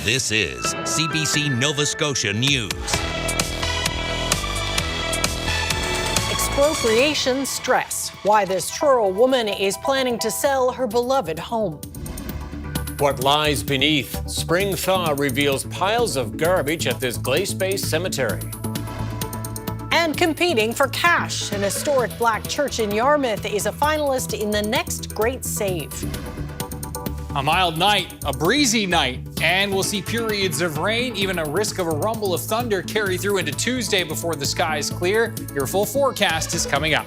This is CBC Nova Scotia News. Expropriation stress. Why this Truro woman is planning to sell her beloved home. What lies beneath? Spring thaw reveals piles of garbage at this glace-based cemetery. And competing for cash, an historic black church in Yarmouth is a finalist in the next Great Save. A mild night, a breezy night, and we'll see periods of rain, even a risk of a rumble of thunder carry through into Tuesday before the skies clear. Your full forecast is coming up.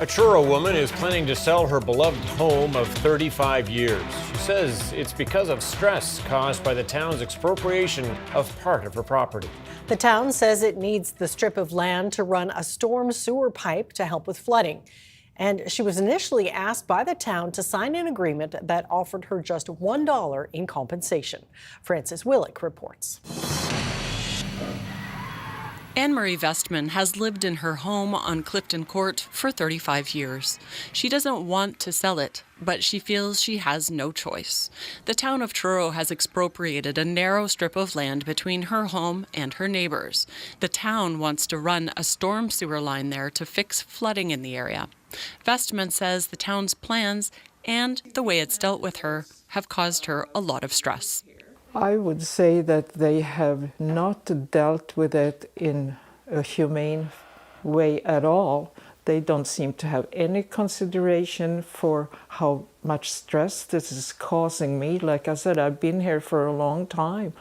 A Truro woman is planning to sell her beloved home of 35 years. She says it's because of stress caused by the town's expropriation of part of her property. The town says it needs the strip of land to run a storm sewer pipe to help with flooding. And she was initially asked by the town to sign an agreement that offered her just $1 in compensation. Frances Willick reports. Anne-Marie Vestman has lived in her home on Clifton Court for 35 years. She doesn't want to sell it, but she feels she has no choice. The town of Truro has expropriated a narrow strip of land between her home and her neighbors. The town wants to run a storm sewer line there to fix flooding in the area. Vestman says the town's plans and the way it's dealt with her have caused her a lot of stress. I would say that they have not dealt with it in a humane way at all. They don't seem to have any consideration for how much stress this is causing me. Like I said, I've been here for a long time,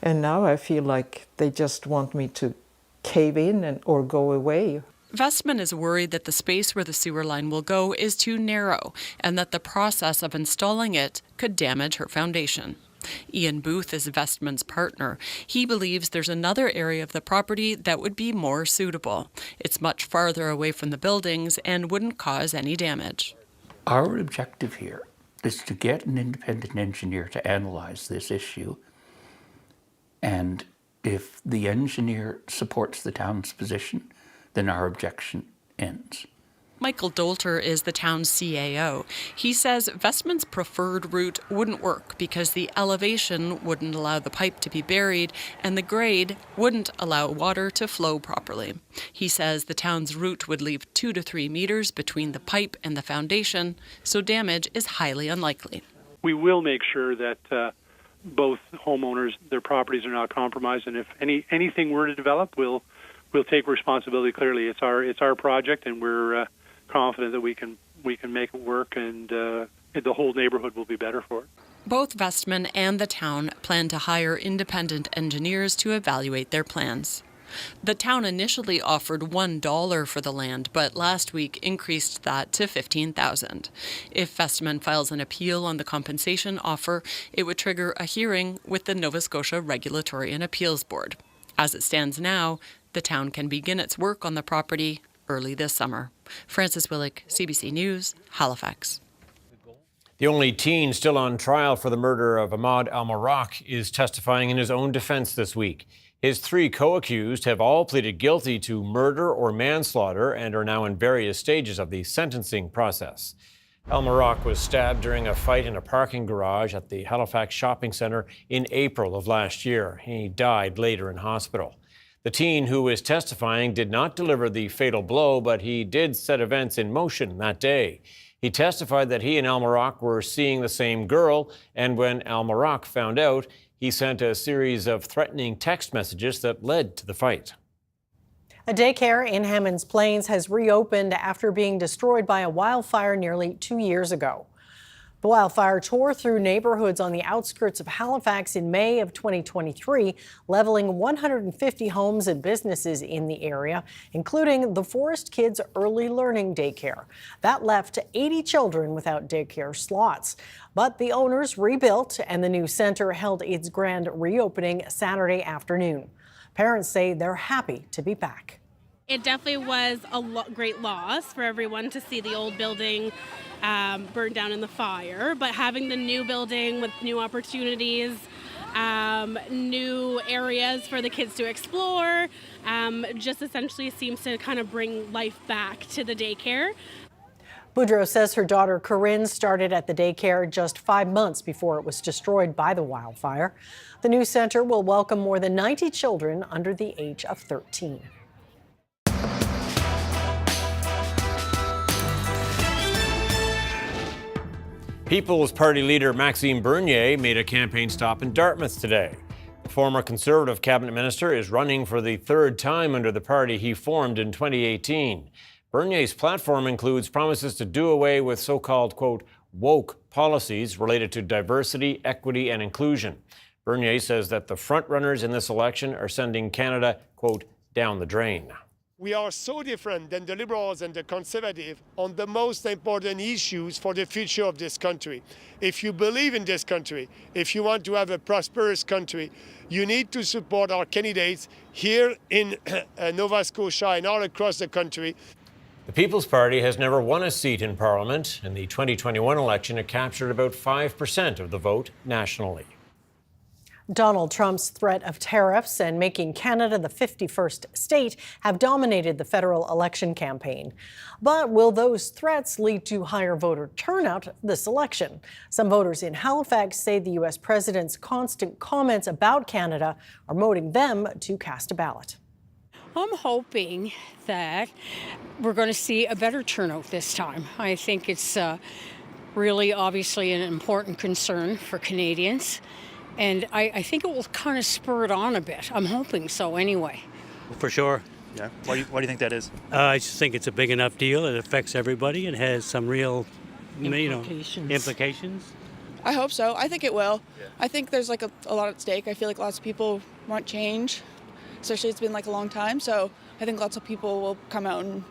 and now I feel like they just want me to cave in or go away. Vestman is worried that the space where the sewer line will go is too narrow and that the process of installing it could damage her foundation. Ian Booth is Vestman's partner. He believes there's another area of the property that would be more suitable. It's much farther away from the buildings and wouldn't cause any damage. Our objective here is to get an independent engineer to analyze this issue, and if the engineer supports the town's position, then our objection ends. Michael Dolter is the town's CAO. He says Vestman's preferred route wouldn't work because the elevation wouldn't allow the pipe to be buried and the grade wouldn't allow water to flow properly. He says the town's route would leave 2 to 3 meters between the pipe and the foundation, so damage is highly unlikely. We will make sure that both homeowners, their properties are not compromised, and if anything were to develop, we'll take responsibility. Clearly, it's our project, and we're confident that we can make it work, and the whole neighborhood will be better for it. Both Vestman and the town plan to hire independent engineers to evaluate their plans. The town initially offered $1 for the land, but last week increased that to $15,000. If Vestman files an appeal on the compensation offer, it would trigger a hearing with the Nova Scotia Regulatory and Appeals Board. As it stands now, the town can begin its work on the property early this summer. Frances Willick, CBC News, Halifax. The only teen still on trial for the murder of Ahmad Al-Marak is testifying in his own defense this week. His 3 co-accused have all pleaded guilty to murder or manslaughter and are now in various stages of the sentencing process. Al-Marak was stabbed during a fight in a parking garage at the Halifax shopping centre in April of last year. He died later in hospital. The teen who is testifying did not deliver the fatal blow, but he did set events in motion that day. He testified that he and Al-Marak were seeing the same girl, and when Al-Marak found out, he sent a series of threatening text messages that led to the fight. A daycare in Hammonds Plains has reopened after being destroyed by a wildfire nearly 2 years ago. The wildfire tore through neighborhoods on the outskirts of Halifax in May of 2023, leveling 150 homes and businesses in the area, including the Forest Kids Early Learning Daycare. That left 80 children without daycare slots. But the owners rebuilt, and the new center held its grand reopening Saturday afternoon. Parents say they're happy to be back. It definitely was a great loss for everyone to see the old building burned down in the fire, but having the new building with new opportunities, new areas for the kids to explore, just essentially seems to kind of bring life back to the daycare. Boudreaux says her daughter Corinne started at the daycare just 5 months before it was destroyed by the wildfire. The new center will welcome more than 90 children under the age of 13. People's Party leader Maxime Bernier made a campaign stop in Dartmouth today. The former Conservative cabinet minister is running for the third time under the party he formed in 2018. Bernier's platform includes promises to do away with so-called, quote, woke policies related to diversity, equity, and inclusion. Bernier says that the frontrunners in this election are sending Canada, quote, down the drain. We are so different than the Liberals and the Conservatives on the most important issues for the future of this country. If you believe in this country, if you want to have a prosperous country, you need to support our candidates here in Nova Scotia and all across the country. The People's Party has never won a seat in Parliament. In the 2021 election, it captured about 5% of the vote nationally. Donald Trump's threat of tariffs and making Canada the 51st state have dominated the federal election campaign. But will those threats lead to higher voter turnout this election? Some voters in Halifax say the U.S. president's constant comments about Canada are motivating them to cast a ballot. I'm hoping that we're going to see a better turnout this time. I think it's really obviously an important concern for Canadians. And I think it will kind of spur it on a bit. I'm hoping so anyway. For sure. Yeah. Why do you think that is? I just think it's a big enough deal. It affects everybody and has some real implications. I hope so. I think it will. Yeah. I think there's like a lot at stake. I feel like lots of people want change. Especially it's been like a long time, so I think lots of people will come out and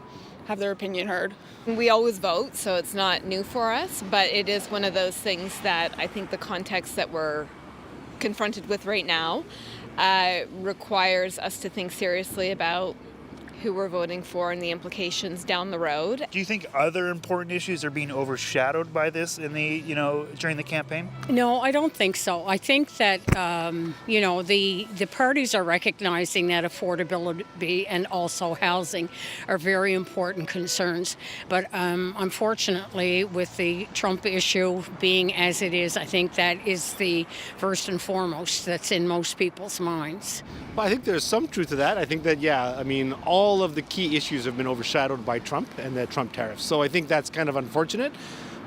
have their opinion heard. We always vote, so it's not new for us, but it is one of those things that I think the context that we're confronted with right now requires us to think seriously about who we're voting for and the implications down the road. Do you think other important issues are being overshadowed by this in the, during the campaign? No, I don't think so. I think that, the parties are recognizing that affordability and also housing are very important concerns. But unfortunately, with the Trump issue being as it is, I think that is the first and foremost that's in most people's minds. Well, I think there's some truth to that. I think that, all of the key issues have been overshadowed by Trump and the Trump tariffs. So I think that's kind of unfortunate,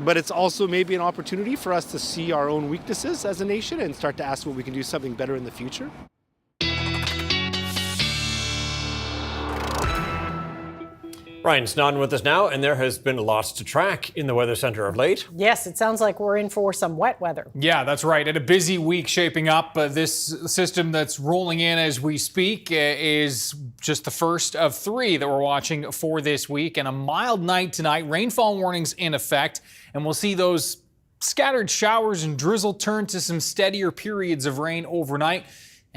but it's also maybe an opportunity for us to see our own weaknesses as a nation and start to ask what we can do something better in the future. Ryan Snoddon with us now, and there has been lots to track in the Weather Centre of late. Yes, it sounds like we're in for some wet weather. Yeah, that's right. And a busy week shaping up. This system that's rolling in as we speak is just the first of three that we're watching for this week. And a mild night tonight. Rainfall warnings in effect. And we'll see those scattered showers and drizzle turn to some steadier periods of rain overnight.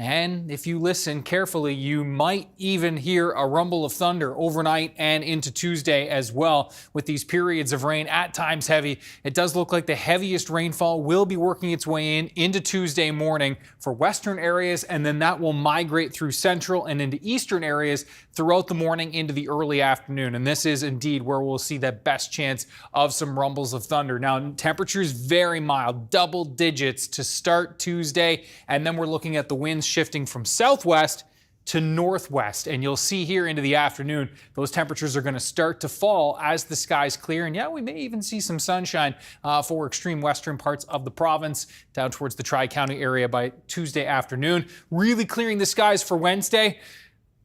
And if you listen carefully, you might even hear a rumble of thunder overnight and into Tuesday as well, with these periods of rain at times heavy. It does look like the heaviest rainfall will be working its way into Tuesday morning for western areas, and then that will migrate through central and into eastern areas throughout the morning into the early afternoon. And this is indeed where we'll see the best chance of some rumbles of thunder. Now, temperatures very mild, double digits to start Tuesday, and then we're looking at the winds shifting from southwest to northwest. And you'll see here into the afternoon, those temperatures are going to start to fall as the skies clear. And yeah, we may even see some sunshine for extreme western parts of the province down towards the Tri-County area by Tuesday afternoon. Really clearing the skies for Wednesday,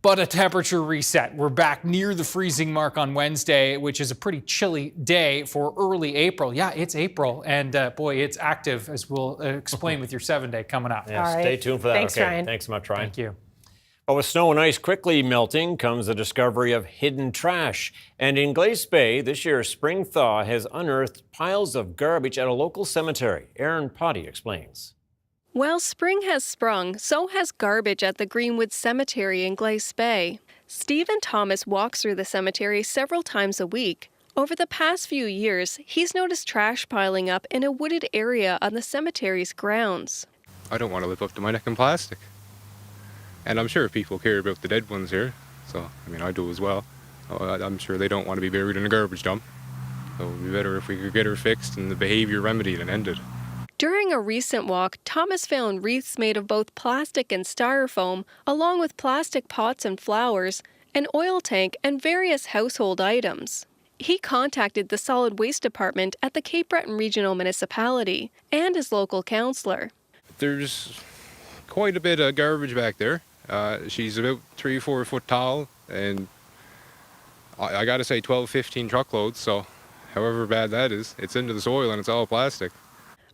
but a temperature reset. We're back near the freezing mark on Wednesday, which is a pretty chilly day for early April. Yeah, it's April, and boy, it's active, as we'll explain with your 7-day coming up. Yeah, All right. Stay tuned for that. Thanks, okay. Ryan. Thanks so much, Ryan. Thank you. But with snow and ice quickly melting comes the discovery of hidden trash. And in Glace Bay, this year's spring thaw has unearthed piles of garbage at a local cemetery. Aaron Potty explains. While spring has sprung, so has garbage at the Greenwood Cemetery in Glace Bay. Stephen Thomas walks through the cemetery several times a week. Over the past few years, he's noticed trash piling up in a wooded area on the cemetery's grounds. I don't want to live up to my neck in plastic. And I'm sure people care about the dead ones here, so, I do as well. I'm sure they don't want to be buried in a garbage dump. So it would be better if we could get her fixed and the behavior remedied and ended. During a recent walk, Thomas found wreaths made of both plastic and styrofoam, along with plastic pots and flowers, an oil tank, and various household items. He contacted the Solid Waste Department at the Cape Breton Regional Municipality and his local councillor. There's quite a bit of garbage back there. She's about 3-4 foot tall, and I gotta say 12-15 truckloads, so however bad that is, it's into the soil and it's all plastic.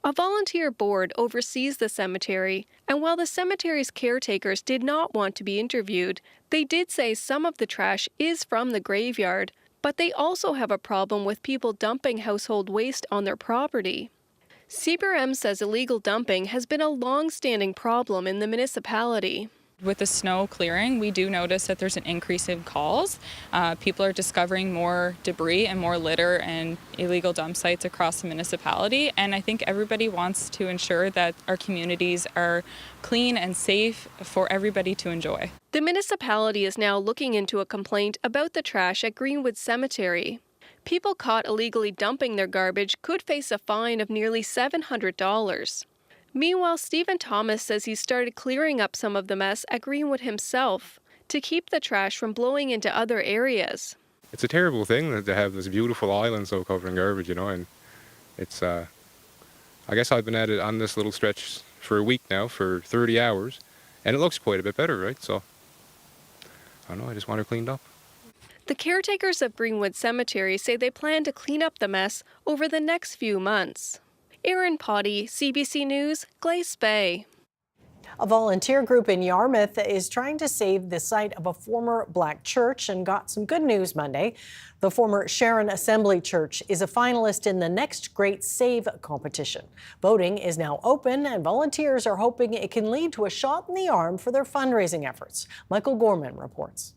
A volunteer board oversees the cemetery, and while the cemetery's caretakers did not want to be interviewed, they did say some of the trash is from the graveyard, but they also have a problem with people dumping household waste on their property. CBRM says illegal dumping has been a long-standing problem in the municipality. With the snow clearing, we do notice that there's an increase in calls. People are discovering more debris and more litter and illegal dump sites across the municipality, and I think everybody wants to ensure that our communities are clean and safe for everybody to enjoy. The municipality is now looking into a complaint about the trash at Greenwood Cemetery. People caught illegally dumping their garbage could face a fine of nearly $700. Meanwhile, Stephen Thomas says he started clearing up some of the mess at Greenwood himself to keep the trash from blowing into other areas. It's a terrible thing to have this beautiful island so covered in garbage, and it's, I guess I've been at it on this little stretch for a week now, for 30 hours, and it looks quite a bit better, right? So, I don't know, I just want her cleaned up. The caretakers of Greenwood Cemetery say they plan to clean up the mess over the next few months. Erin Potty, CBC News, Glace Bay. A volunteer group in Yarmouth is trying to save the site of a former black church and got some good news Monday. The former Sharon Assembly Church is a finalist in the Next Great Save competition. Voting is now open, and volunteers are hoping it can lead to a shot in the arm for their fundraising efforts. Michael Gorman reports.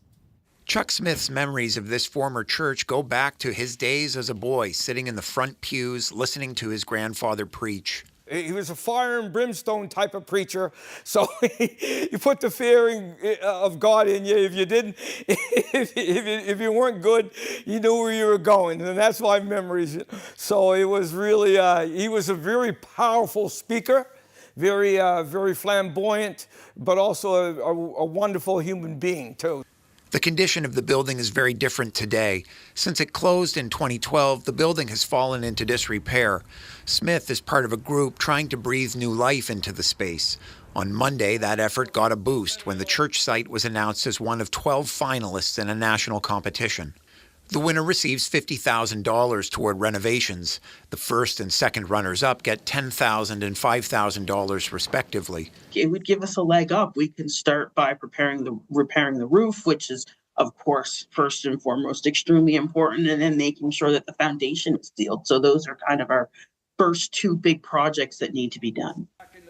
Chuck Smith's memories of this former church go back to his days as a boy, sitting in the front pews, listening to his grandfather preach. He was a fire and brimstone type of preacher, so you put the fear of God in you. If you didn't, if you weren't good, you knew where you were going, and that's my memories. So it was really, he was a very powerful speaker, very flamboyant, but also a wonderful human being too. The condition of the building is very different today. Since it closed in 2012, the building has fallen into disrepair. Smith is part of a group trying to breathe new life into the space. On Monday, that effort got a boost when the church site was announced as one of 12 finalists in a national competition. The winner receives $50,000 toward renovations. The first and second runners-up get $10,000 and $5,000 respectively. It would give us a leg up. We can start by repairing the roof, which is, of course, first and foremost, extremely important, and then making sure that the foundation is sealed. So those are kind of our first two big projects that need to be done.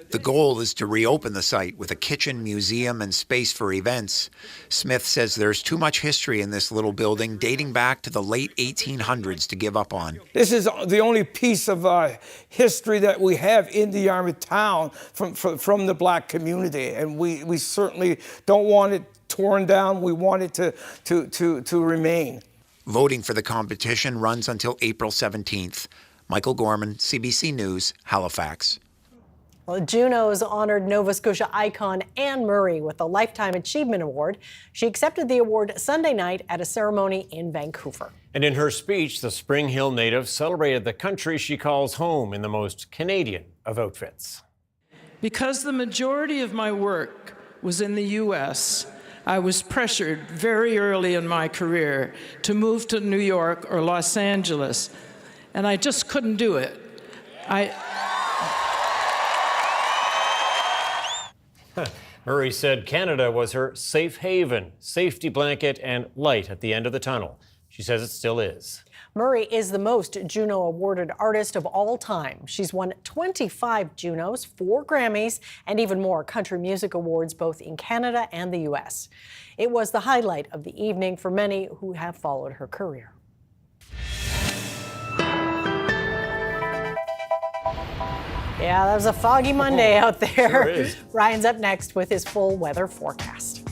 The goal is to reopen the site with a kitchen, museum, and space for events. Smith says there's too much history in this little building dating back to the late 1800s to give up on. This is the only piece of history that we have in the Yarmouth town from the black community, and we certainly don't want it torn down. We want it to remain. Voting for the competition runs until April 17th. Michael Gorman, CBC News, Halifax. Well, Junos honored Nova Scotia icon Anne Murray with the Lifetime Achievement Award. She accepted the award Sunday night at a ceremony in Vancouver. And in her speech, the Spring Hill native celebrated the country she calls home in the most Canadian of outfits. Because the majority of my work was in the U.S., I was pressured very early in my career to move to New York or Los Angeles, and I just couldn't do it. Murray said Canada was her safe haven, safety blanket, and light at the end of the tunnel. She says it still is. Murray is the most Juno-awarded artist of all time. She's won 25 Junos, 4 Grammys, and even more country music awards both in Canada and the U.S. It was the highlight of the evening for many who have followed her career. Yeah, that was a foggy Monday out there. Sure is. Ryan's up next with his full weather forecast.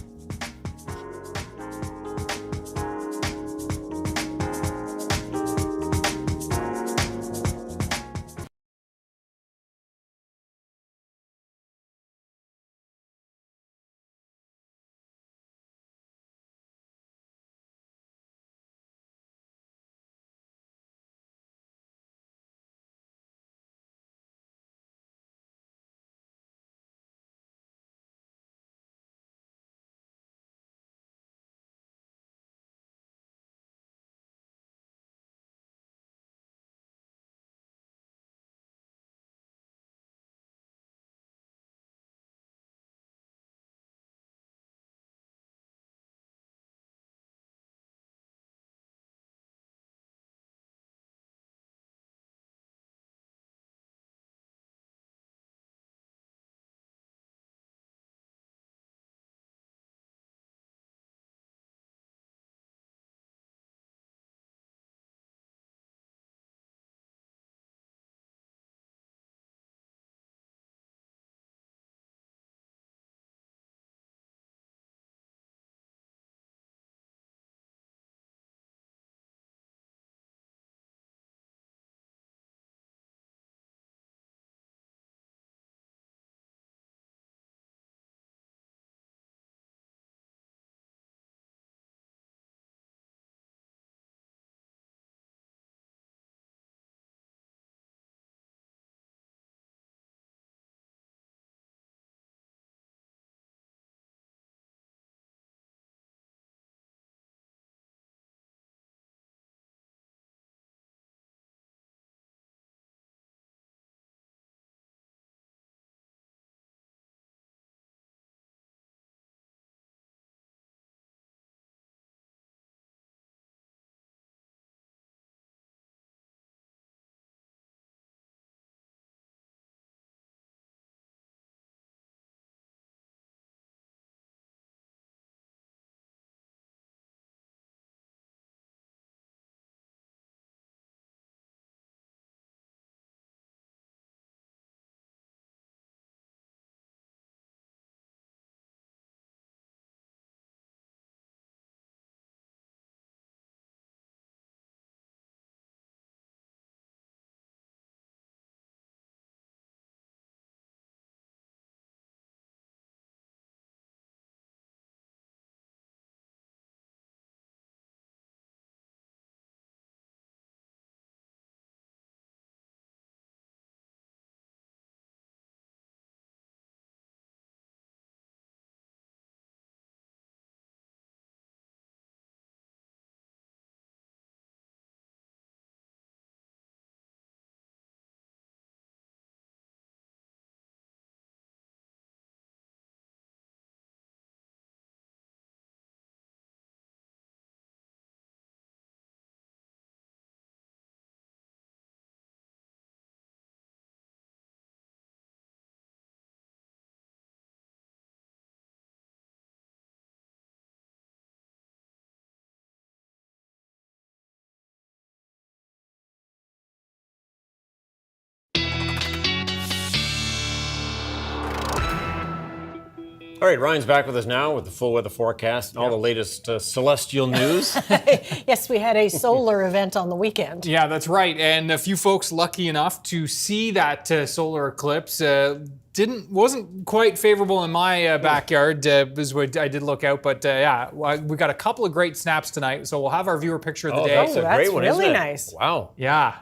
All right, Ryan's back with us now with the full weather forecast and all the latest celestial news. Yes, we had a solar event on the weekend. Yeah, that's right. And a few folks lucky enough to see that solar eclipse. Wasn't quite favorable in my backyard, is what I did look out. But yeah, we got a couple of great snaps tonight. So we'll have our viewer picture of the day. That's a great one, really isn't it? Nice. Wow. Yeah.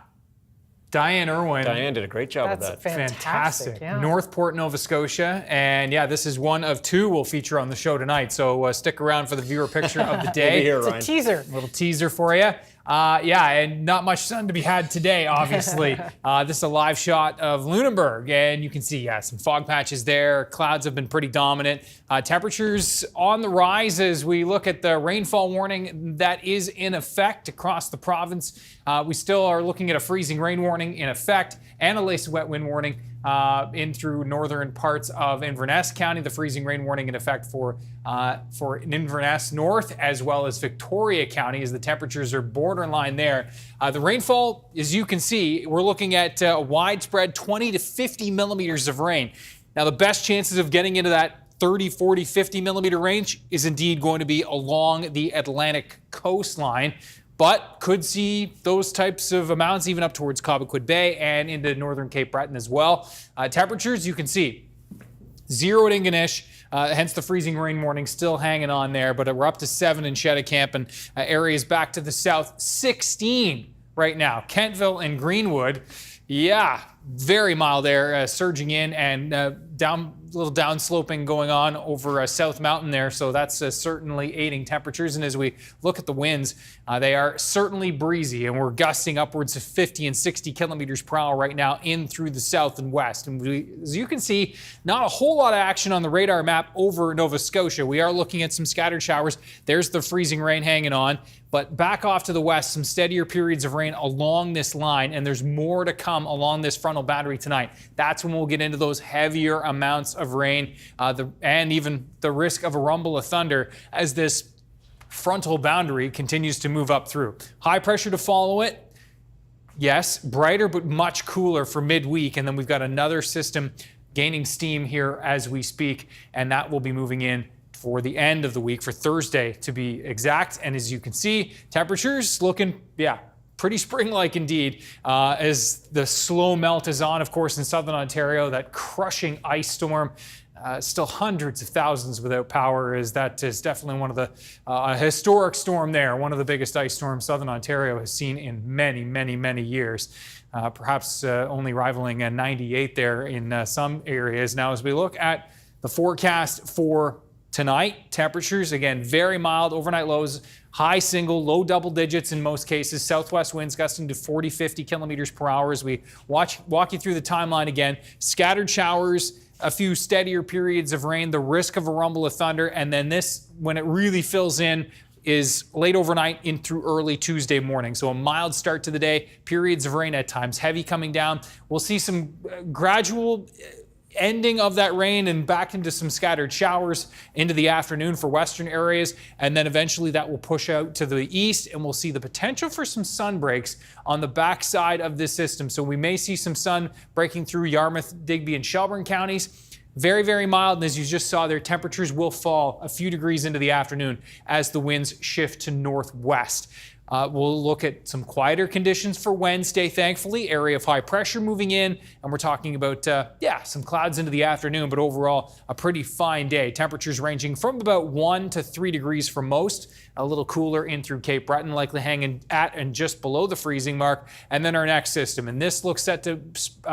Diane Irwin. Diane did a great job of That's that. fantastic. Yeah. Northport, Nova Scotia. And yeah, this is one of two we'll feature on the show tonight. So stick around for the viewer picture of the day. Here, It's Ryan. a teaser. Little teaser for you. Yeah, and not much sun to be had today, obviously. This is a live shot of Lunenburg, and you can see, some fog patches there. Clouds have been pretty dominant. Temperatures on the rise as we look at the rainfall warning that is in effect across the province. We still are looking at a freezing rain warning in effect and a lace of wet wind warning in through northern parts of Inverness County. The freezing rain warning in effect for Inverness North as well as Victoria County as the temperatures are borderline there. The rainfall, as you can see, we're looking at a widespread 20 to 50 millimeters of rain. Now, the best chances of getting into that 30, 40, 50 millimeter range is indeed going to be along the Atlantic coastline, but could see those types of amounts even up towards Cobequid Bay and into northern Cape Breton as well. Temperatures, you can see 0 at Ingonish, hence the freezing rain warning still hanging on there, but we're up to 7 in Cheticamp and areas back to the south, 16 right now. Kentville and Greenwood, yeah, very mild air surging in and little downsloping going on over South Mountain there, so that's certainly aiding temperatures. And as we look at the winds, they are certainly breezy, and we're gusting upwards of 50 and 60 kilometers per hour right now in through the south and west. And as you can see, not a whole lot of action on the radar map over Nova Scotia. We are looking at some scattered showers. There's the freezing rain hanging on. But back off to the west, some steadier periods of rain along this line, and there's more to come along this frontal boundary tonight. That's when we'll get into those heavier amounts of rain and even the risk of a rumble of thunder as this frontal boundary continues to move up through. High pressure to follow it. Yes, brighter but much cooler for midweek, and then we've got another system gaining steam here as we speak, and that will be moving in for the end of the week, for Thursday to be exact. And as you can see, temperatures looking, pretty spring-like indeed, as the slow melt is on, of course, in southern Ontario. That crushing ice storm, still hundreds of thousands without power, as that is definitely one of the historic storm there, one of the biggest ice storms southern Ontario has seen in many, many, many years. Perhaps only rivaling 98 there in some areas. Now, as we look at the forecast for tonight, temperatures, again, very mild, overnight lows, high single, low double digits in most cases, southwest winds gusting to 40, 50 kilometers per hour. As we walk you through the timeline again, scattered showers, a few steadier periods of rain, the risk of a rumble of thunder, and then this, when it really fills in, is late overnight in through early Tuesday morning. So a mild start to the day, periods of rain at times, heavy coming down. We'll see some gradual ending of that rain and back into some scattered showers into the afternoon for western areas, and then eventually that will push out to the east, and we'll see the potential for some sun breaks on the backside of this system. So we may see some sun breaking through Yarmouth, Digby, and Shelburne counties. Very, very mild, and as you just saw there, temperatures will fall a few degrees into the afternoon as the winds shift to northwest. We'll look at some quieter conditions for Wednesday, thankfully. Area of high pressure moving in, and we're talking about, some clouds into the afternoon, but overall a pretty fine day. Temperatures ranging from about 1 to 3 degrees for most, a little cooler in through Cape Breton, likely hanging at and just below the freezing mark. And then our next system, and this looks set to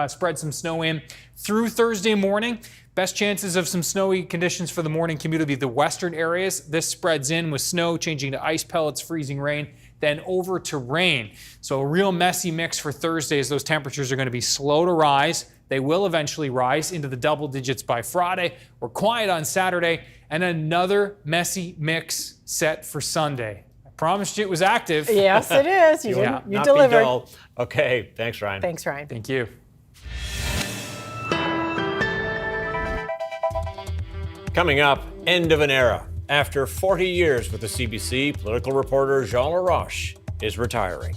spread some snow in through Thursday morning. Best chances of some snowy conditions for the morning commute will be the western areas. This spreads in with snow changing to ice pellets, freezing rain, then over to rain. So a real messy mix for Thursday as those temperatures are going to be slow to rise. They will eventually rise into the double digits by Friday. We're quiet on Saturday, and another messy mix set for Sunday. I promised you it was active. Yes, it is. You delivered. Okay, thanks, Ryan. Thanks, Ryan. Thank you. Coming up, end of an era. After 40 years with the CBC, political reporter Jean Laroche is retiring.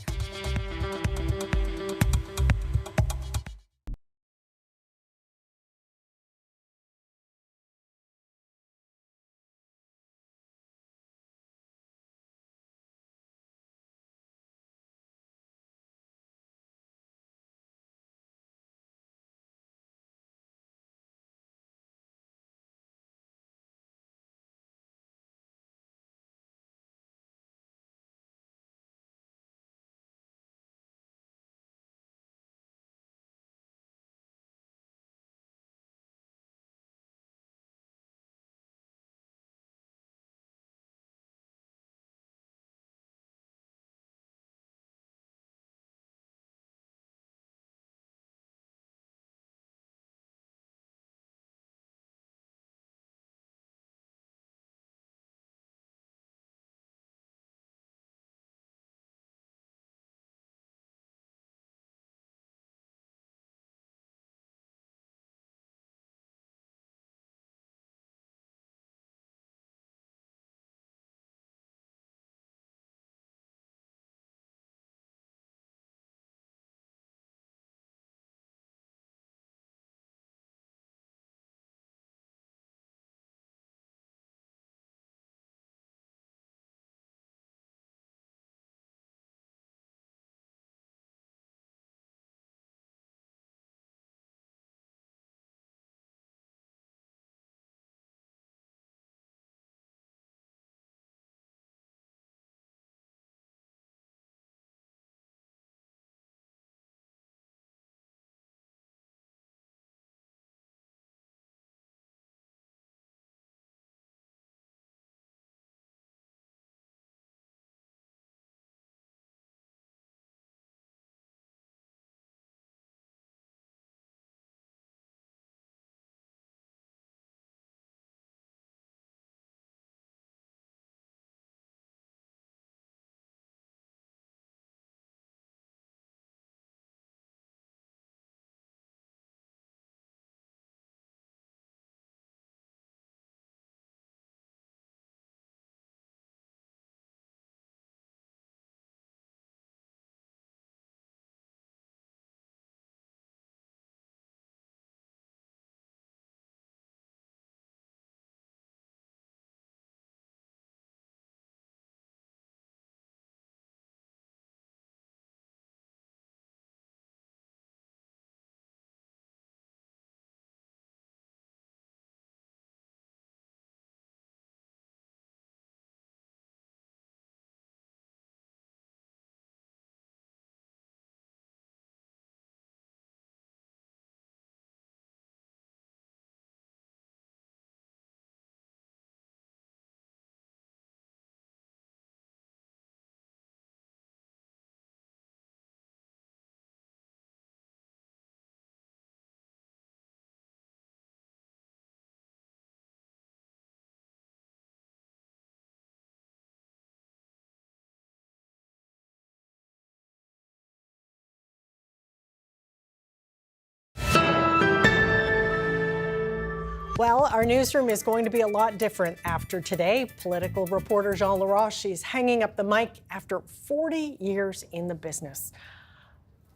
Well, our newsroom is going to be a lot different after today. Political reporter Jean Laroche is hanging up the mic after 40 years in the business.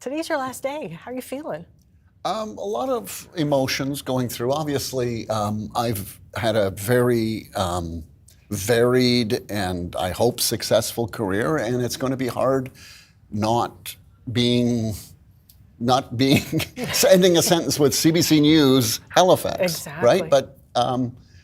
Today's your last day. How are you feeling? A lot of emotions going through. Obviously, I've had a very varied and I hope successful career, and it's going to be hard not being ending a sentence with CBC News Halifax, exactly. right? But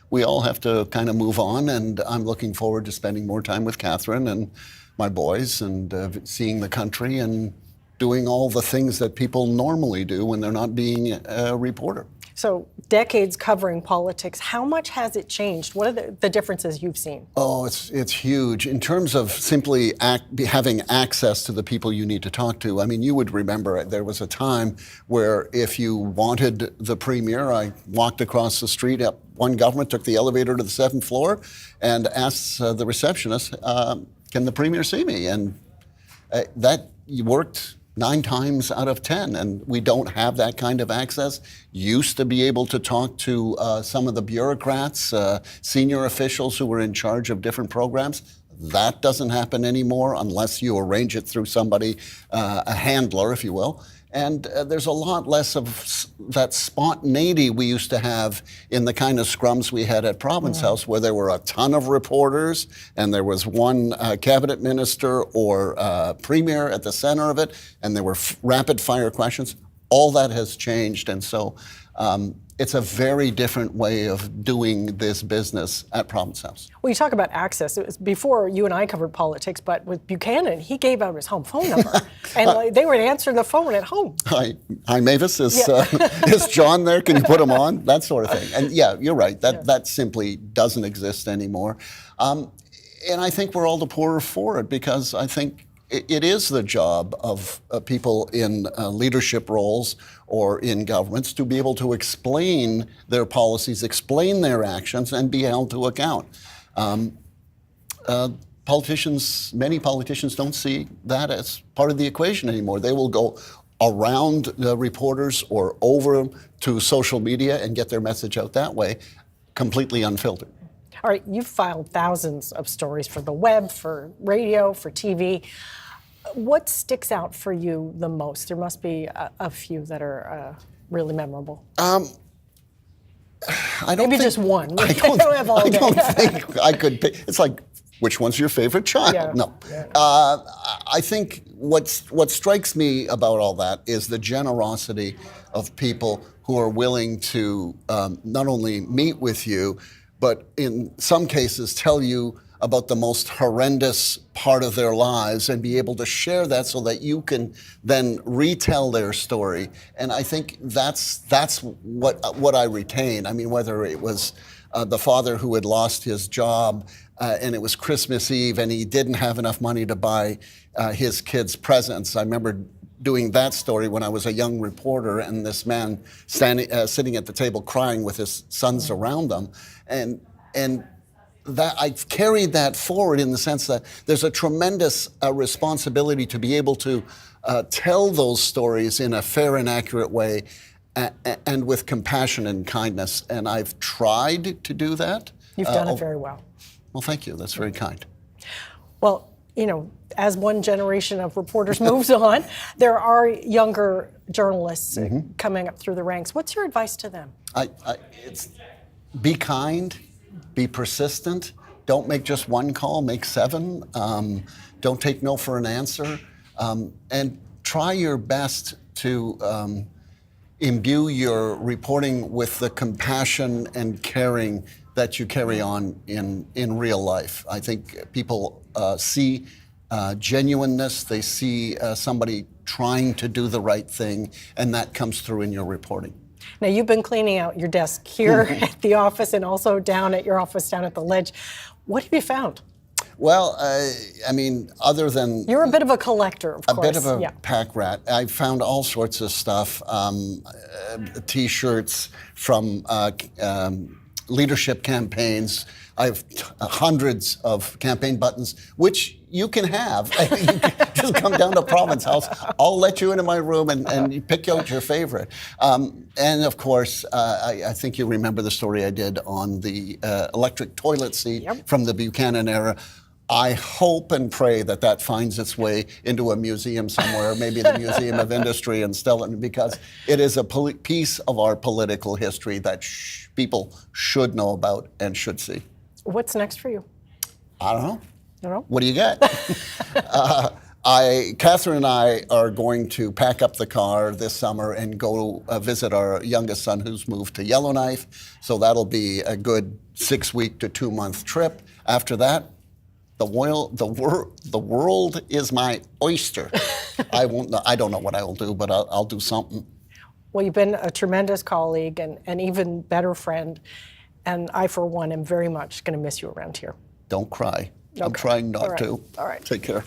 we all have to kind of move on, and I'm looking forward to spending more time with Catherine and my boys and seeing the country and doing all the things that people normally do when they're not being a reporter. So decades covering politics, how much has it changed? What are the differences you've seen? Oh, it's huge. In terms of simply having access to the people you need to talk to, I mean, you would remember there was a time where if you wanted the premier, I walked across the street at one government, took the elevator to the 7th floor and asked the receptionist, can the premier see me? And that worked 9 times out of 10, and we don't have that kind of access. Used to be able to talk to some of the bureaucrats, senior officials who were in charge of different programs. That doesn't happen anymore unless you arrange it through somebody, a handler, if you will. And there's a lot less of that spontaneity we used to have in the kind of scrums we had at Province House, where there were a ton of reporters and there was one cabinet minister or premier at the center of it, and there were rapid fire questions. All that has changed, and so it's a very different way of doing this business at Province House. Well, you talk about access. It was before you and I covered politics, but with Buchanan, he gave out his home phone number, and they would answer the phone at home. Hi, Mavis. Is John there? Can you put him on? That sort of thing. And yeah, you're right. That simply doesn't exist anymore. And I think we're all the poorer for it, because I think it is the job of people in leadership roles or in governments to be able to explain their policies, explain their actions, and be held to account. Many politicians don't see that as part of the equation anymore. They will go around the reporters or over to social media and get their message out that way, completely unfiltered. All right, you've filed thousands of stories for the web, for radio, for TV. What sticks out for you the most? There must be a few that are really memorable. Maybe just one. I don't think I could pick. It's like, which one's your favorite child? Yeah. No. Yeah. I think what strikes me about all that is the generosity of people who are willing to not only meet with you, but in some cases tell you about the most horrendous part of their lives and be able to share that so that you can then retell their story. And I think that's what I retain. I mean, whether it was the father who had lost his job and it was Christmas Eve and he didn't have enough money to buy his kids presents. I remember doing that story when I was a young reporter, and this man sitting at the table crying with his sons around them. And that I've carried that forward in the sense that there's a tremendous responsibility to be able to tell those stories in a fair and accurate way and with compassion and kindness. And I've tried to do that. You've done it very well. Well, thank you. That's very kind. Well, you know, as one generation of reporters moves on, there are younger journalists coming up through the ranks. What's your advice to them? It's be kind. Be persistent. Don't make just one call, make 7. Don't take no for an answer. And try your best to imbue your reporting with the compassion and caring that you carry on in real life. I think people see genuineness. They see somebody trying to do the right thing, and that comes through in your reporting. Now, you've been cleaning out your desk here at the office and also down at your office down at the Ledge. What have you found? Well, I mean, other than... You're a bit of a collector, of course. A bit of a pack rat. I found all sorts of stuff, T-shirts from leadership campaigns. I have hundreds of campaign buttons, which you can have. Just come down to Province House. I'll let you into my room and you pick out your favorite. And of course, I think you remember the story I did on the electric toilet seat from the Buchanan era. I hope and pray that that finds its way into a museum somewhere, maybe the Museum of Industry in Stellan, because it is a piece of our political history that people should know about and should see. What's next for you? I don't know. You know? What do you get? Catherine and I are going to pack up the car this summer and go visit our youngest son who's moved to Yellowknife. So that'll be a good 6-week to 2-month trip. After that, the world is my oyster. I don't know what I will do, but I'll do something. Well, you've been a tremendous colleague and an even better friend. And I, for one, am very much going to miss you around here. Don't cry. Okay. I'm trying not to. All right. Take care.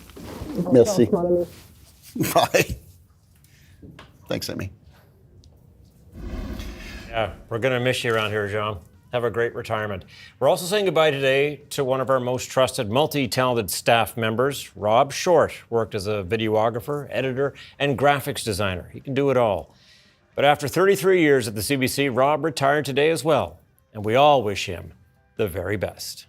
Merci. Bye. Thanks, Amy. Yeah, we're going to miss you around here, Jean. Have a great retirement. We're also saying goodbye today to one of our most trusted, multi-talented staff members. Rob Short worked as a videographer, editor, and graphics designer. He can do it all. But after 33 years at the CBC, Rob retired today as well. And we all wish him the very best.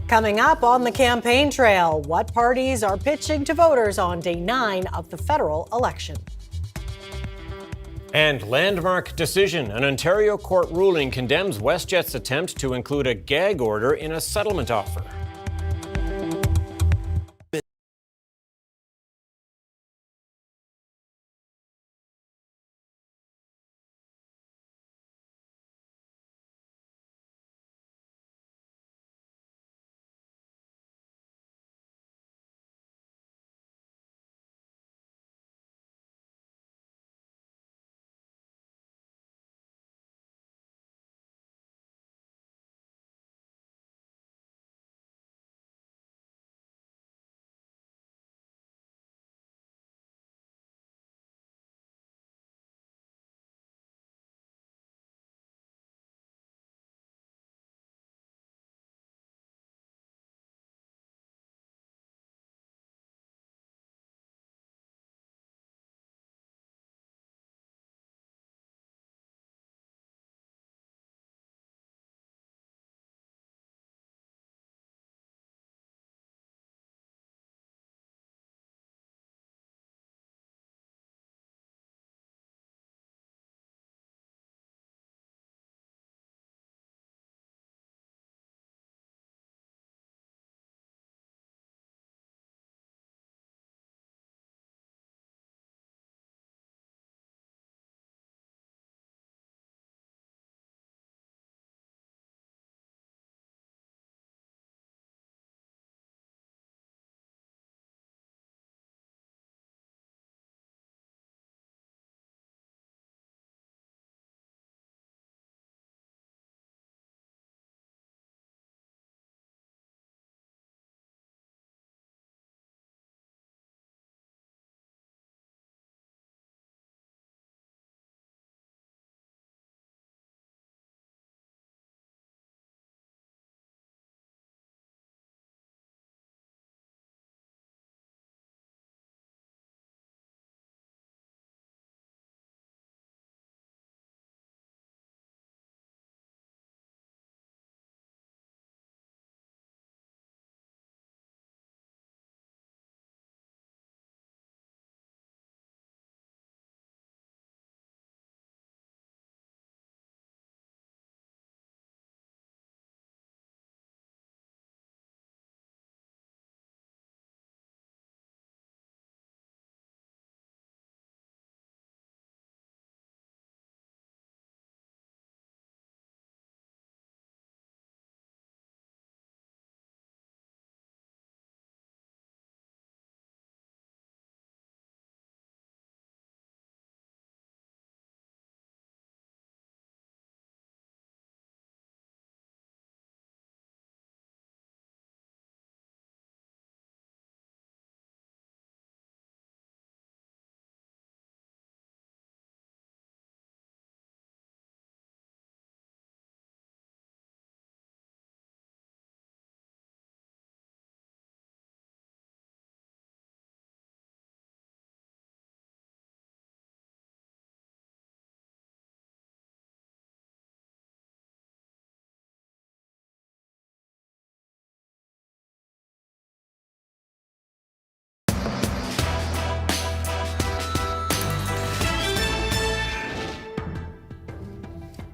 Coming up on the campaign trail, what parties are pitching to voters on day 9 of the federal election? And landmark decision. An Ontario court ruling condemns WestJet's attempt to include a gag order in a settlement offer.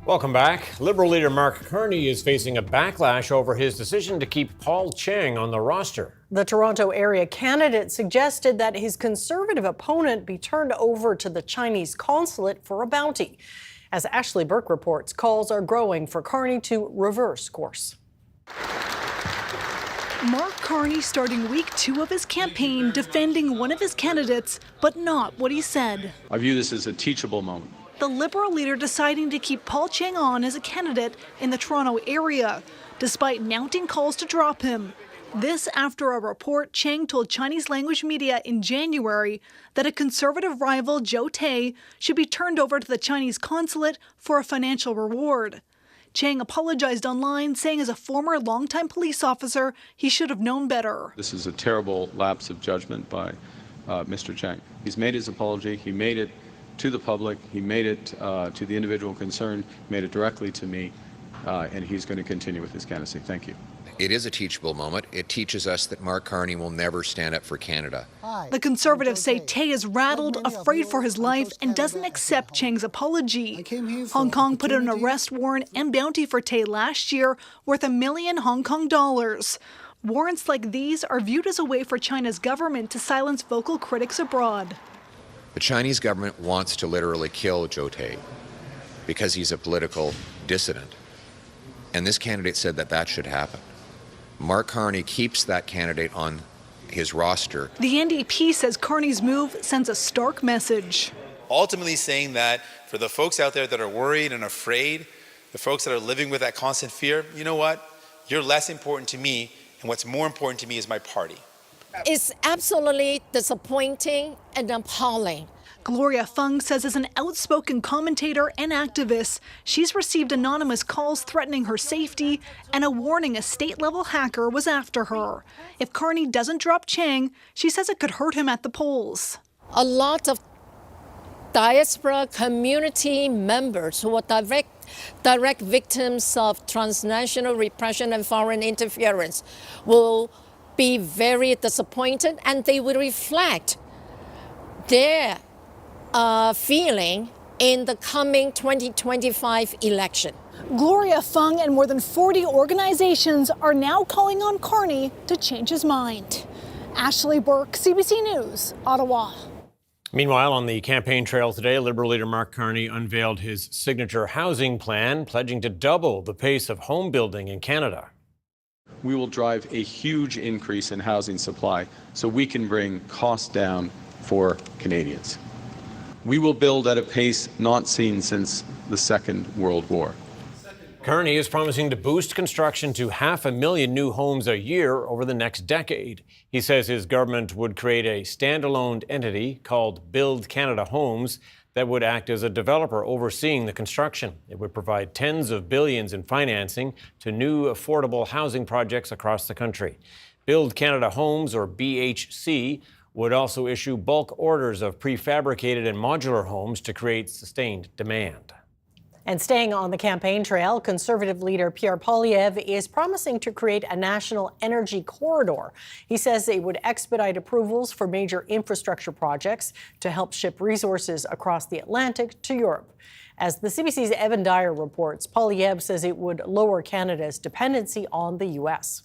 Welcome back. Liberal leader Mark Carney is facing a backlash over his decision to keep Paul Cheng on the roster. The Toronto area candidate suggested that his Conservative opponent be turned over to the Chinese consulate for a bounty. As Ashley Burke reports, calls are growing for Carney to reverse course. Mark Carney starting week 2 of his campaign defending one of his candidates, but not what he said. I view this as a teachable moment. The Liberal leader deciding to keep Paul Cheng on as a candidate in the Toronto area, despite mounting calls to drop him. This after a report Cheng told Chinese language media in January that a Conservative rival, Zhou Tai, should be turned over to the Chinese consulate for a financial reward. Cheng apologized online, saying as a former longtime police officer, he should have known better. This is a terrible lapse of judgment by Mr. Cheng. He's made his apology. He made it to the public. He made it to the individual concerned, made it directly to me, and he's going to continue with his candidacy. Thank you. It is a teachable moment. It teaches us that Mark Carney will never stand up for Canada. The Conservatives say Tai is rattled, afraid for his life, and doesn't accept Cheng's apology. Hong Kong put in an arrest warrant and bounty for Tai last year worth $1 million Hong Kong dollars. Warrants like these are viewed as a way for China's government to silence vocal critics abroad. The Chinese government wants to literally kill Zhou Tai because he's a political dissident. And this candidate said that that should happen. Mark Carney keeps that candidate on his roster. The NDP says Carney's move sends a stark message. Ultimately saying that for the folks out there that are worried and afraid, the folks that are living with that constant fear, you know what? You're less important to me, and what's more important to me is my party. It's absolutely disappointing and appalling. Gloria Fung says as an outspoken commentator and activist, she's received anonymous calls threatening her safety and a warning a state-level hacker was after her. If Carney doesn't drop Cheng, she says it could hurt him at the polls. A lot of diaspora community members who are direct victims of transnational repression and foreign interference will be very disappointed, and they will reflect their feeling in the coming 2025 election. Gloria Fung and more than 40 organizations are now calling on Carney to change his mind. Ashley Burke, CBC News, Ottawa. Meanwhile, on the campaign trail today, Liberal leader Mark Carney unveiled his signature housing plan, pledging to double the pace of home building in Canada. We will drive a huge increase in housing supply so we can bring costs down for Canadians. We will build at a pace not seen since the Second World War. Carney is promising to boost construction to 500,000 new homes a year over the next decade. He says his government would create a standalone entity called Build Canada Homes that would act as a developer overseeing the construction. It would provide tens of billions in financing to new affordable housing projects across the country. Build Canada Homes, or BHC, would also issue bulk orders of prefabricated and modular homes to create sustained demand. And staying on the campaign trail, Conservative leader Pierre Poilievre is promising to create a national energy corridor. He says it would expedite approvals for major infrastructure projects to help ship resources across the Atlantic to Europe. As the CBC's Evan Dyer reports, Poilievre says it would lower Canada's dependency on the U.S.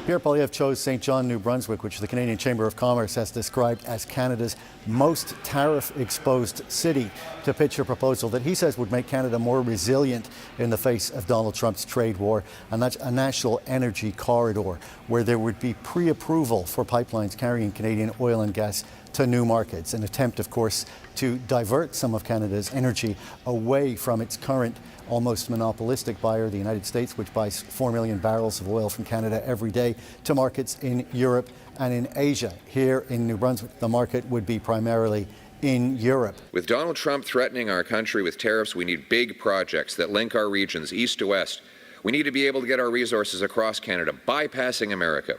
Pierre Poilievre chose St. John, New Brunswick, which the Canadian Chamber of Commerce has described as Canada's most tariff-exposed city, to pitch a proposal that he says would make Canada more resilient in the face of Donald Trump's trade war, and that's a national energy corridor where there would be pre-approval for pipelines carrying Canadian oil and gas to new markets, an attempt, of course, to divert some of Canada's energy away from its current almost monopolistic buyer, the United States, which buys 4 million barrels of oil from Canada every day, to markets in Europe and in Asia. Here in New Brunswick, the market would be primarily in Europe. With Donald Trump threatening our country with tariffs, we need big projects that link our regions east to west. We need to be able to get our resources across Canada, bypassing America,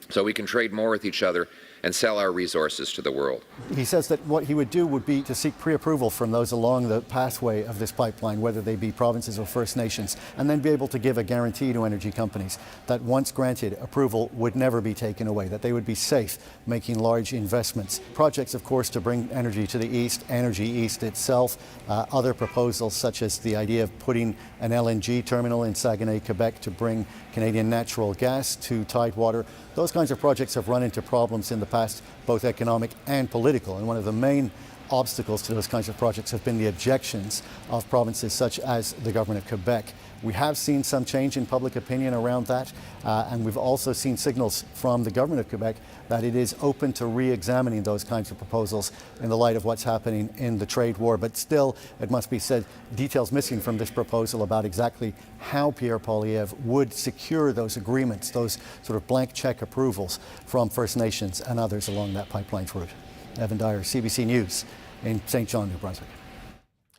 so we can trade more with each other and sell our resources to the world. He says that what he would do would be to seek pre-approval from those along the pathway of this pipeline, whether they be provinces or First Nations, and then be able to give a guarantee to energy companies that once granted, approval would never be taken away, that they would be safe making large investments. Projects, of course, to bring energy to the east, Energy East itself, other proposals such as the idea of putting an LNG terminal in Saguenay, Quebec to bring Canadian natural gas to Tidewater. Those kinds of projects have run into problems in the past, both economic and political. And one of the main obstacles to those kinds of projects have been the objections of provinces such as the government of Quebec. We have seen some change in public opinion around that, and we've also seen signals from the government of Quebec that it is open to re-examining those kinds of proposals in the light of what's happening in the trade war. But still, it must be said, details missing from this proposal about exactly how Pierre Poilievre would secure those agreements, those sort of blank check approvals from First Nations and others along that pipeline's route. Evan Dyer, CBC News in St. John, New Brunswick.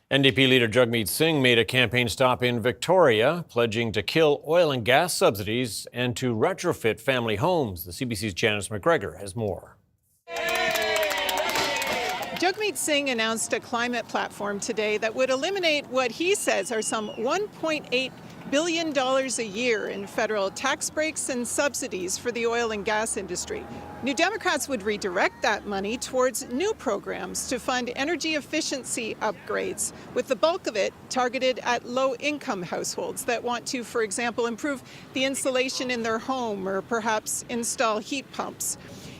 NDP leader Jagmeet Singh made a campaign stop in Victoria, pledging to kill oil and gas subsidies and to retrofit family homes. The CBC's Janice McGregor has more. Jagmeet Singh announced a climate platform today that would eliminate what he says are some $1.8 billion a year in federal tax breaks and subsidies for the oil and gas industry. New Democrats would redirect that money towards new programs to fund energy efficiency upgrades, with the bulk of it targeted at low-income households that want to, for example, improve the insulation in their home or perhaps install heat pumps.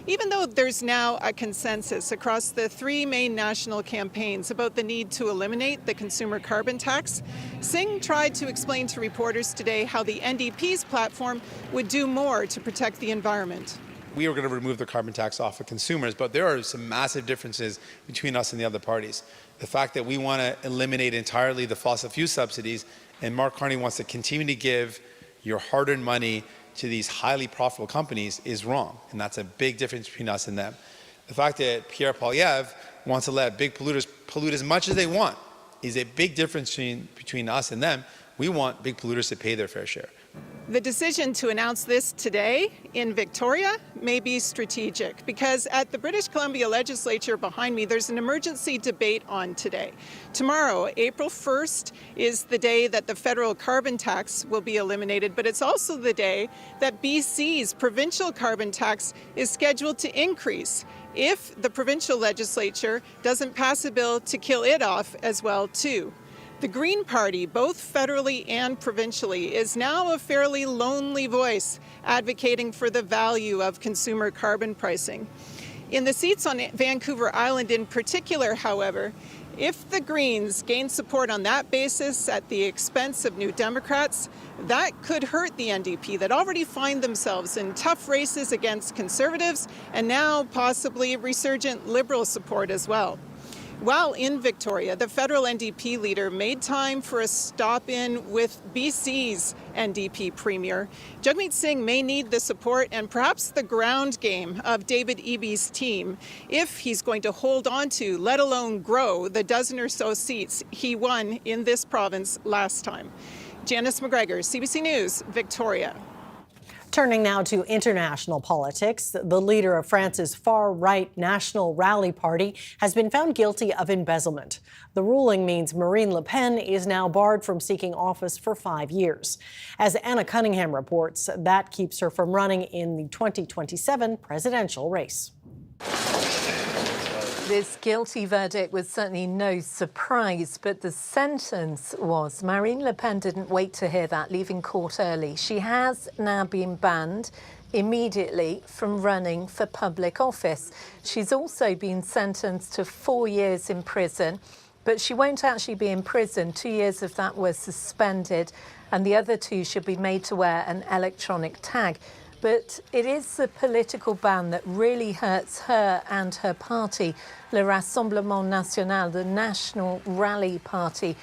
Even though there's now a consensus across the three main national campaigns about the need to eliminate the consumer carbon tax, Singh tried to explain to reporters today how the NDP's platform would do more to protect the environment. We are going to remove the carbon tax off of consumers, but there are some massive differences between us and the other parties. The fact that we want to eliminate entirely the fossil fuel subsidies, and Mark Carney wants to continue to give your hard-earned money to these highly profitable companies is wrong, and that's a big difference between us and them. The fact that Pierre Poilievre wants to let big polluters pollute as much as they want is a big difference between us and them. We want big polluters to pay their fair share. The decision to announce this today in Victoria may be strategic because at the British Columbia legislature behind me, there's an emergency debate on today. Tomorrow, April 1st, is the day that the federal carbon tax will be eliminated, but it's also the day that BC's provincial carbon tax is scheduled to increase if the provincial legislature doesn't pass a bill to kill it off as well, too. The Green Party, both federally and provincially, is now a fairly lonely voice advocating for the value of consumer carbon pricing. In the seats on Vancouver Island in particular, however, if the Greens gain support on that basis at the expense of New Democrats, that could hurt the NDP that already find themselves in tough races against Conservatives and now possibly resurgent Liberal support as well. While in Victoria, the federal NDP leader made time for a stop-in with BC's NDP premier. Jagmeet Singh may need the support and perhaps the ground game of David Eby's team if he's going to hold on to, let alone grow, the dozen or so seats he won in this province last time. Janice McGregor, CBC News, Victoria. Turning now to international politics, the leader of France's far-right National Rally Party has been found guilty of embezzlement. The ruling means Marine Le Pen is now barred from seeking office for 5 years. As Anna Cunningham reports, that keeps her from running in the 2027 presidential race. This guilty verdict was certainly no surprise, but the sentence was. Marine Le Pen didn't wait to hear that, leaving court early. She has now been banned immediately from running for public office. She's also been sentenced to 4 years in prison, but she won't actually be in prison. 2 years of that were suspended, and the other 2 should be made to wear an electronic tag. But it is the political ban that really hurts her and her party, Le Rassemblement National, the National Rally Party.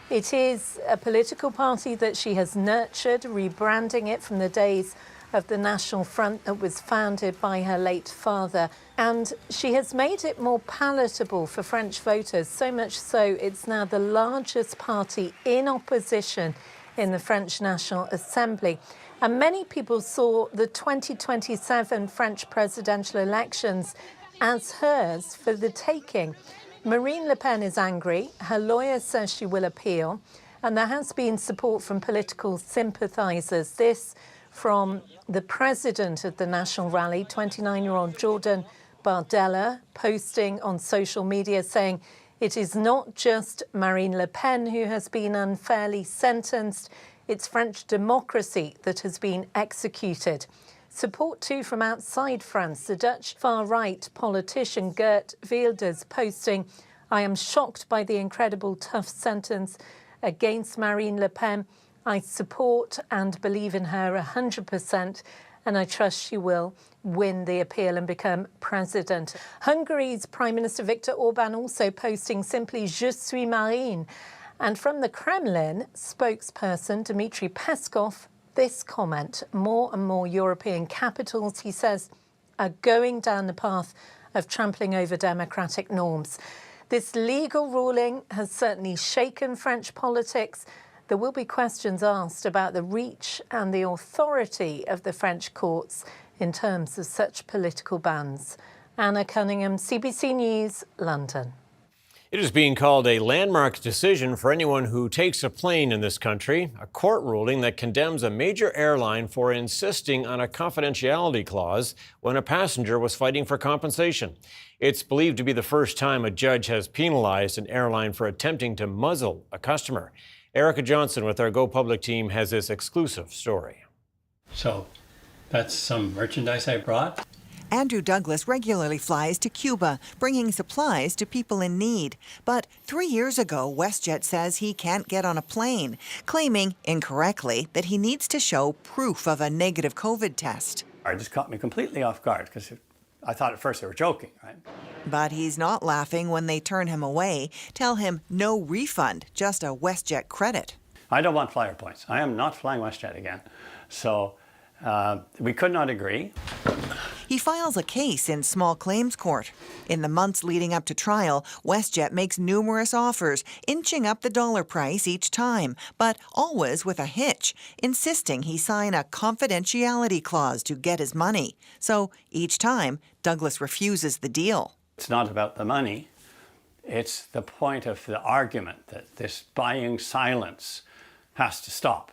It is a political party that she has nurtured, rebranding it from the days of the National Front that was founded by her late father. And she has made it more palatable for French voters, so much so it's now the largest party in opposition in the French National Assembly. And many people saw the 2027 French presidential elections as hers for the taking. Marine Le Pen is angry. Her lawyer says she will appeal. And there has been support from political sympathisers. This from the president of the national rally, 29-year-old Jordan Bardella, posting on social media saying it is not just Marine Le Pen who has been unfairly sentenced, it's French democracy that has been executed. Support too from outside France. The Dutch far-right politician Geert Wilders posting, I am shocked by the incredible tough sentence against Marine Le Pen. I support and believe in her 100%, and I trust she will win the appeal and become president. Hungary's Prime Minister Viktor Orban also posting simply, Je suis Marine. And from the Kremlin, spokesperson Dmitry Peskov, this comment, more and more European capitals, he says, are going down the path of trampling over democratic norms. This legal ruling has certainly shaken French politics. There will be questions asked about the reach and the authority of the French courts in terms of such political bans. Anna Cunningham, CBC News, London. It is being called a landmark decision for anyone who takes a plane in this country, a court ruling that condemns a major airline for insisting on a confidentiality clause when a passenger was fighting for compensation. It's believed to be the first time a judge has penalized an airline for attempting to muzzle a customer. Erica Johnson with our Go Public team has this exclusive story. So that's some merchandise I brought. Andrew Douglas regularly flies to Cuba, bringing supplies to people in need. But 3 years ago, WestJet says he can't get on a plane, claiming, incorrectly, that he needs to show proof of a negative COVID test. It just caught me completely off guard because I thought at first they were joking, right? But he's not laughing when they turn him away, tell him no refund, just a WestJet credit. I don't want flyer points. I am not flying WestJet again. So we could not agree. He files a case in small claims court. In the months leading up to trial, WestJet makes numerous offers, inching up the dollar price each time, but always with a hitch, insisting he sign a confidentiality clause to get his money. So each time, Douglas refuses the deal. It's not about the money. It's the point of the argument that this buying silence has to stop.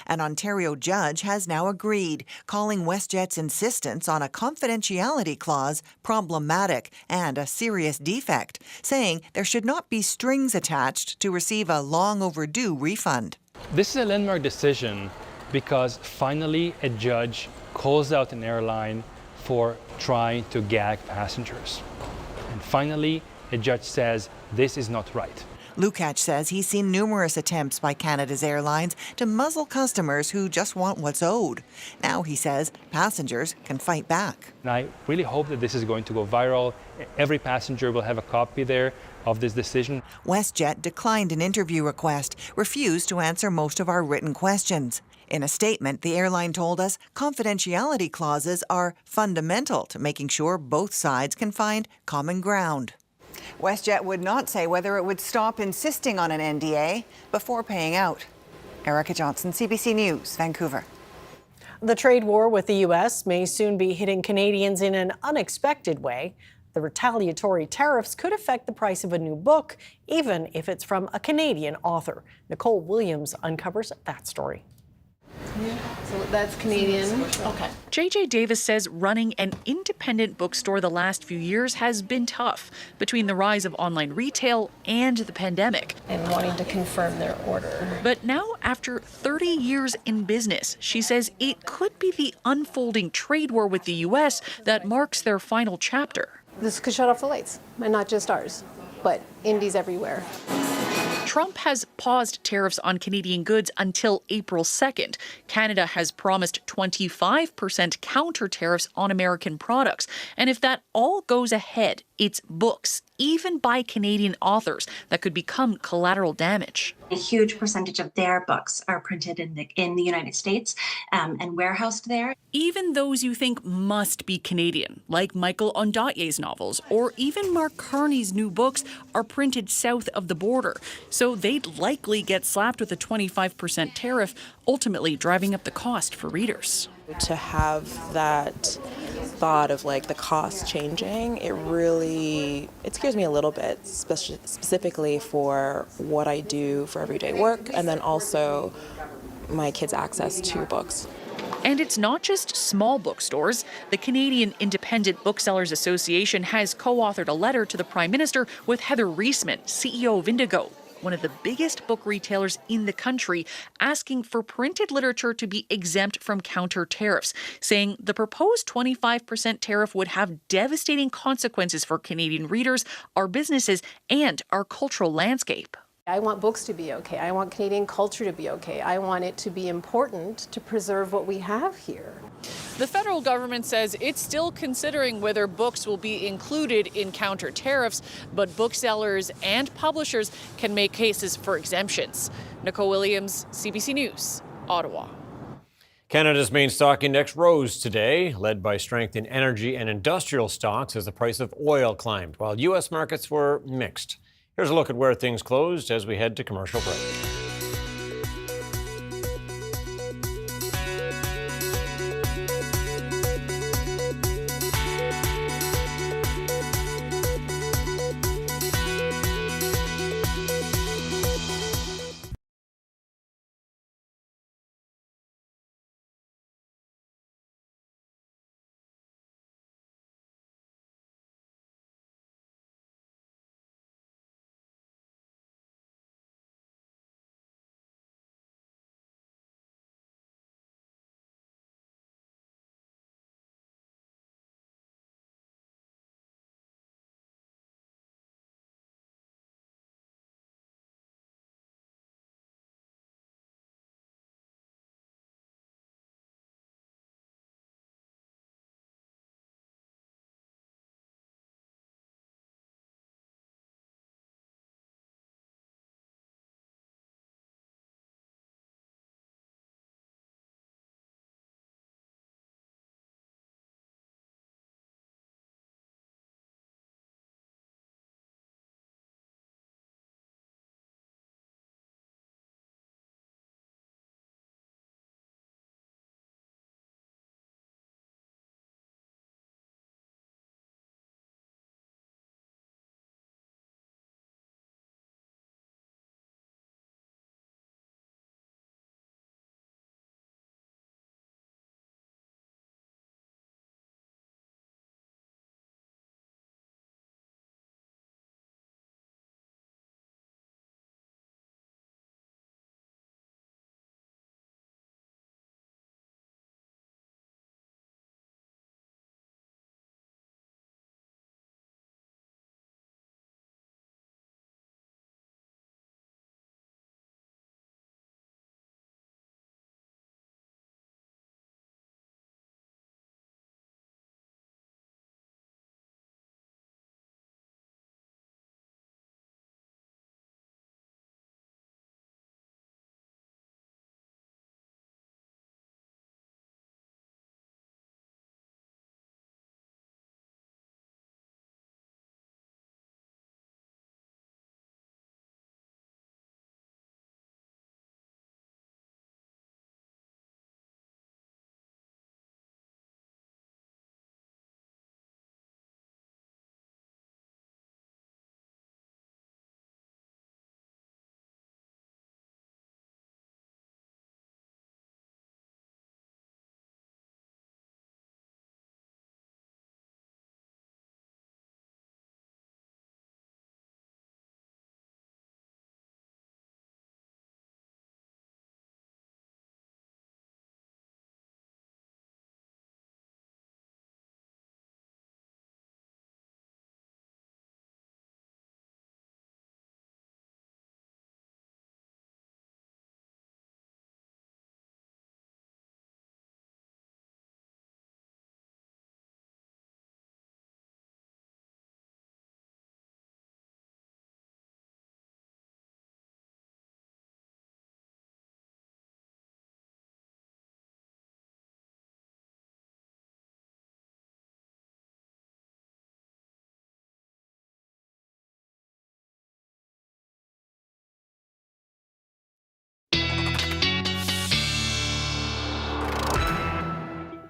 An Ontario judge has now agreed, calling WestJet's insistence on a confidentiality clause problematic and a serious defect, saying there should not be strings attached to receive a long overdue refund. This is a landmark decision because finally a judge calls out an airline for trying to gag passengers. And finally, a judge says this is not right. Lukacs says he's seen numerous attempts by Canada's airlines to muzzle customers who just want what's owed. Now, he says, passengers can fight back. And I really hope that this is going to go viral. Every passenger will have a copy there of this decision. WestJet declined an interview request, refused to answer most of our written questions. In a statement, the airline told us confidentiality clauses are fundamental to making sure both sides can find common ground. WestJet would not say whether it would stop insisting on an NDA before paying out. Erica Johnson, CBC News, Vancouver. The trade war with the U.S. may soon be hitting Canadians in an unexpected way. The retaliatory tariffs could affect the price of a new book, even if it's from a Canadian author. Nicole Williams uncovers that story. So that's Canadian. Okay. JJ Davis says running an independent bookstore the last few years has been tough between the rise of online retail and the pandemic. And wanting to confirm their order. But now, after 30 years in business, she says it could be the unfolding trade war with the U.S. that marks their final chapter. This could shut off the lights, and not just ours, but indies everywhere. Trump has paused tariffs on Canadian goods until April 2nd. Canada has promised 25% counter tariffs on American products. And if that all goes ahead, it's books, even by Canadian authors that could become collateral damage. A huge percentage of their books are printed in the United States and warehoused there. Even those you think must be Canadian, like Michael Ondatier's novels, or even Mark Carney's new books, are printed south of the border. So they'd likely get slapped with a 25% tariff, ultimately driving up the cost for readers. To have that thought of like the cost changing, it scares me a little bit, specifically for what I do for everyday work, and then also my kids' access to books. And it's not just small bookstores. The Canadian Independent Booksellers Association has co-authored a letter to the Prime Minister with Heather Reisman, CEO of Indigo, one of the biggest book retailers in the country, asking for printed literature to be exempt from counter tariffs, saying the proposed 25% tariff would have devastating consequences for Canadian readers, our businesses, and our cultural landscape. I want books to be okay. I want Canadian culture to be okay. I want it to be important to preserve what we have here. The federal government says it's still considering whether books will be included in counter tariffs, but booksellers and publishers can make cases for exemptions. Nicole Williams, CBC News, Ottawa. Canada's main stock index rose today, led by strength in energy and industrial stocks as the price of oil climbed, while U.S. markets were mixed. Here's a look at where things closed as we head to commercial break.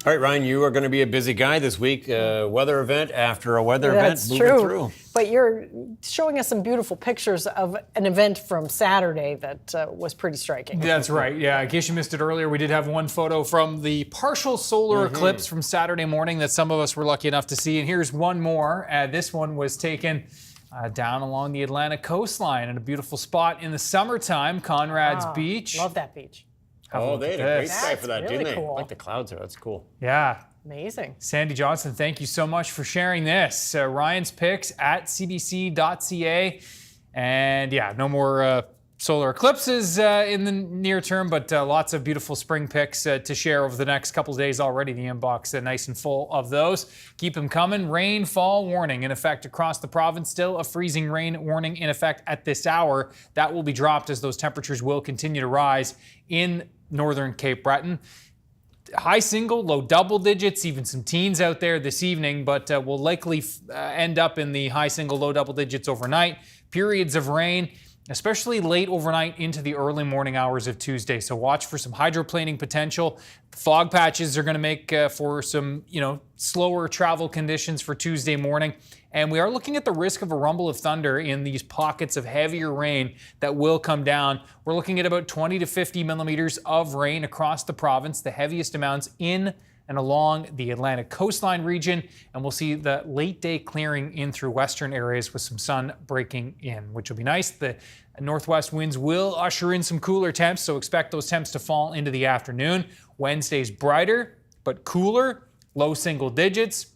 All right, Ryan, you are going to be a busy guy this week. Weather event after a weather That's event, moving true. through. But you're showing us some beautiful pictures of an event from Saturday that was pretty striking. That's right. Yeah, in case you missed it earlier, we did have one photo from the partial solar eclipse from Saturday morning that some of us were lucky enough to see. And here's one more. This one was taken down along the Atlantic coastline in a beautiful spot in the summertime, Conrad's Beach. Love that beach. They had a great sky That's for that, really didn't they? cool. I like the clouds there. That's cool. Yeah. Amazing. Sandy Johnson, thank you so much for sharing this. Ryan's picks at cbc.ca. And yeah, no more solar eclipses in the near term, but lots of beautiful spring picks to share over the next couple of days already. The inbox nice and full of those. Keep them coming. Rainfall warning in effect across the province. Still a freezing rain warning in effect at this hour. That will be dropped as those temperatures will continue to rise in northern Cape Breton. High single, low double digits, even some teens out there this evening, but will likely end up in the high single, low double digits overnight. Periods of rain, especially late overnight into the early morning hours of Tuesday. So watch for some hydroplaning potential. Fog patches are going to make for some, slower travel conditions for Tuesday morning. And we are looking at the risk of a rumble of thunder in these pockets of heavier rain that will come down. We're looking at about 20 to 50 millimeters of rain across the province, the heaviest amounts in and along the Atlantic coastline region. And we'll see the late day clearing in through western areas with some sun breaking in, which will be nice. The northwest winds will usher in some cooler temps, so expect those temps to fall into the afternoon. Wednesday's brighter, but cooler, low single digits.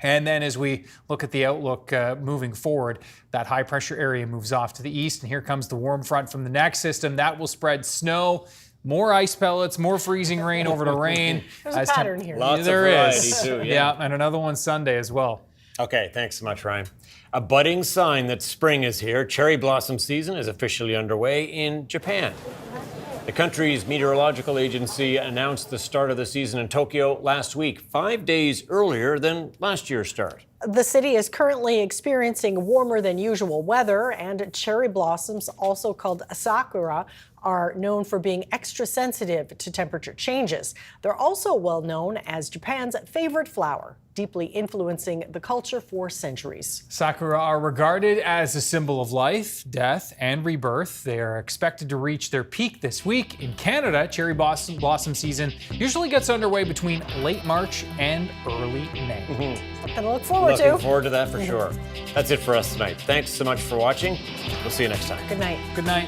And then as we look at the outlook moving forward, that high pressure area moves off to the east. And here comes the warm front from the next system. That will spread snow, more ice pellets, more freezing rain over to rain. There's a pattern here. Lots There of variety is. too. Yeah, and another one Sunday as well. Okay, thanks so much, Ryan. A budding sign that spring is here. Cherry blossom season is officially underway in Japan. The country's meteorological agency announced the start of the season in Tokyo last week, 5 days earlier than last year's start. The city is currently experiencing warmer than usual weather, and cherry blossoms, also called sakura, are known for being extra sensitive to temperature changes. They're also well known as Japan's favorite flower, deeply influencing the culture for centuries. Sakura are regarded as a symbol of life, death, and rebirth. They are expected to reach their peak this week. In Canada, cherry blossom season usually gets underway between late March and early May. Something to look forward to. Looking forward to that for sure. That's it for us tonight. Thanks so much for watching. We'll see you next time. Good night. Good night.